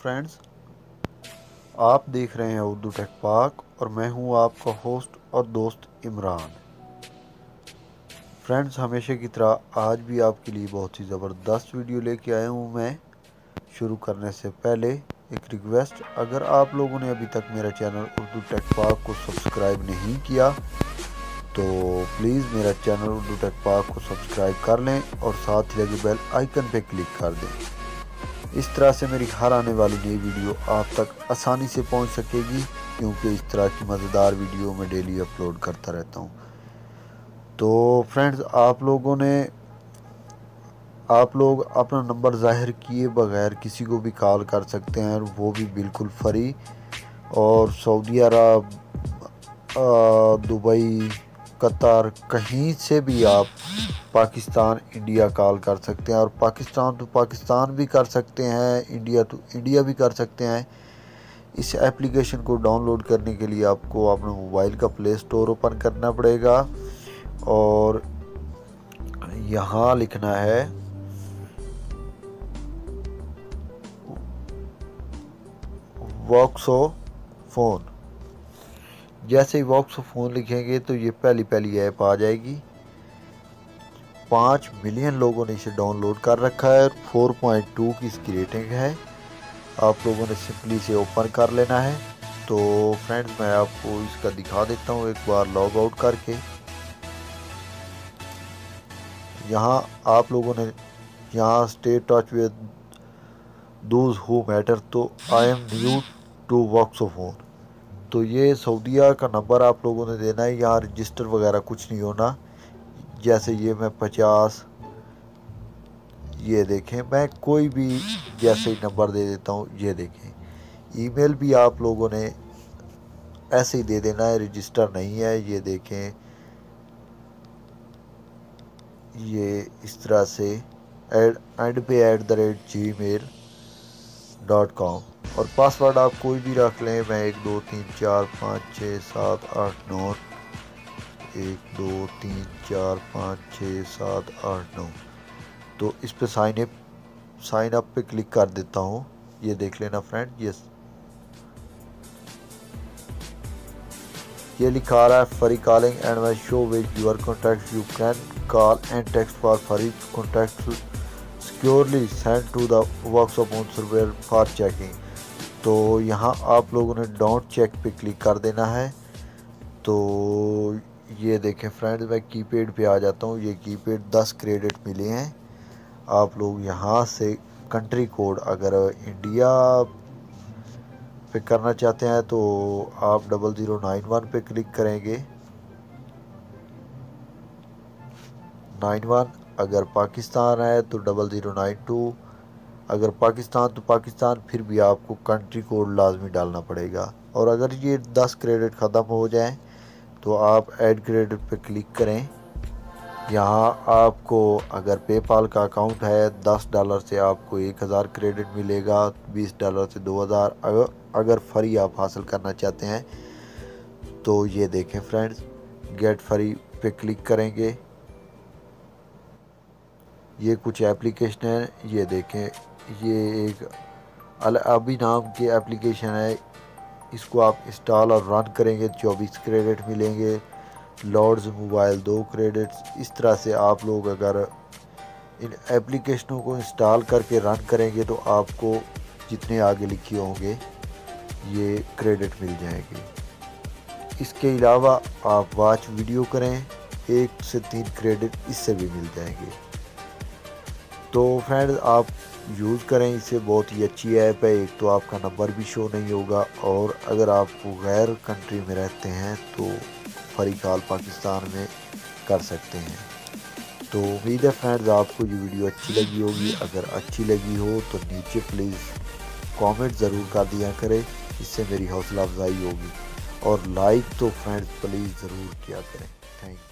Friends, आप देख रहे हैं उर्दू टेक पाक और मैं हूं आपका होस्ट और दोस्त इमरान। फ्रेंड्स, हमेशा की तरह आज भी आपके लिए बहुत ही ज़बरदस्त वीडियो लेके आया हूं मैं। शुरू करने से पहले एक रिक्वेस्ट, अगर आप लोगों ने अभी तक मेरा चैनल उर्दू टेक पाक को सब्सक्राइब नहीं किया तो प्लीज़ मेरा चैनल उर्दू टेक पाक को सब्सक्राइब कर लें और साथ ही लगे बेल आइकन पे क्लिक कर दें। इस तरह से मेरी हर आने वाली नई वीडियो आप तक आसानी से पहुंच सकेगी, क्योंकि इस तरह की मज़ेदार वीडियो मैं डेली अपलोड करता रहता हूं। तो फ्रेंड्स, आप लोग अपना नंबर ज़ाहिर किए बगैर किसी को भी कॉल कर सकते हैं, और वो भी बिल्कुल फ्री। और सऊदी अरब, दुबई, कतर, कहीं से भी आप पाकिस्तान, इंडिया कॉल कर सकते हैं, और पाकिस्तान तो पाकिस्तान भी कर सकते हैं, इंडिया तो इंडिया भी कर सकते हैं। इस एप्लीकेशन को डाउनलोड करने के लिए आपको अपने मोबाइल का प्ले स्टोर ओपन करना पड़ेगा और यहाँ लिखना है वॉक्सो फ़ोन। जैसे ही वॉक्सो फ़ोन लिखेंगे तो ये पहली ऐप आ जाएगी। 5 मिलियन लोगों ने इसे डाउनलोड कर रखा है और 4.2 की इसकी रेटिंग है। आप लोगों ने सिंपली इसे ओपन कर लेना है। तो फ्रेंड्स, मैं आपको इसका दिखा देता हूँ एक बार लॉग आउट करके। यहाँ आप लोगों ने यहाँ stay touch with those who matter, तो I am new to Voxo phone. तो ये सऊदीया का नंबर आप लोगों ने देना है। यहाँ रजिस्टर वगैरह कुछ नहीं होना। जैसे ये मैं 50, ये देखें, मैं कोई भी जैसे ही नंबर दे देता हूँ। ये देखें, ईमेल भी आप लोगों ने ऐसे ही दे देना है, रजिस्टर नहीं है। ये देखें, ये इस तरह से एंड पे @gmail.com। और पासवर्ड आप कोई भी रख लें। मैं 1 2 3 4 5 6 7 8 9 1 2 3 4 5 6 7 8 9। तो इस पे साइन अप पे क्लिक कर देता हूँ। ये देख लेना फ्रेंड, ये लिखा रहा है free calling and my show with your contact, you can call and text for free contact securely send to the Voxo phone server for checking. तो यहाँ आप लोगों ने डोंट चेक पे क्लिक कर देना है। तो ये देखें फ्रेंड्स, मैं कीपैड पे आ जाता हूँ। ये कीपैड 10 क्रेडिट मिले हैं। आप लोग यहाँ से कंट्री कोड अगर इंडिया पे करना चाहते हैं तो आप 0091 पे क्लिक करेंगे, 91। अगर पाकिस्तान है तो 0092। अगर पाकिस्तान तो पाकिस्तान, फिर भी आपको कंट्री कोड लाजमी डालना पड़ेगा। और अगर ये 10 क्रेडिट ख़त्म हो जाए तो आप ऐड क्रेडिट पे क्लिक करें। यहाँ आपको अगर पेपाल का अकाउंट है, $10 से आपको 1000 क्रेडिट मिलेगा, $20 से 2000। अगर फ्री आप हासिल करना चाहते हैं तो ये देखें फ्रेंड्स, गेट फ्री पे क्लिक करेंगे। ये कुछ एप्लीकेशन है, ये देखें, ये एक अल अबी नाम की एप्लीकेशन है। इसको आप इंस्टॉल और रन करेंगे, 24 क्रेडिट मिलेंगे। Lords mobile 2 credits. इस तरह से आप लोग अगर इन एप्लीकेशनों को इंस्टॉल करके रन करेंगे तो आपको जितने आगे लिखे होंगे ये क्रेडिट मिल जाएंगे। इसके अलावा आप वॉच वीडियो करें, 1 से 3 क्रेडिट इससे भी मिल जाएंगे। तो फ्रेंड्स, आप यूज़ करें इसे, बहुत ही अच्छी ऐप है। एक तो आपका नंबर भी शो नहीं होगा, और अगर आप गैर कंट्री में रहते हैं तो फ्री कॉल पाकिस्तान में कर सकते हैं। तो उम्मीद है फ्रेंड्स आपको ये वीडियो अच्छी लगी होगी। अगर अच्छी लगी हो तो नीचे प्लीज़ कमेंट ज़रूर कर दिया करें, इससे मेरी हौसला अफजाई होगी। और लाइक तो फ्रेंड्स प्लीज़ ज़रूर किया करें। Thank you.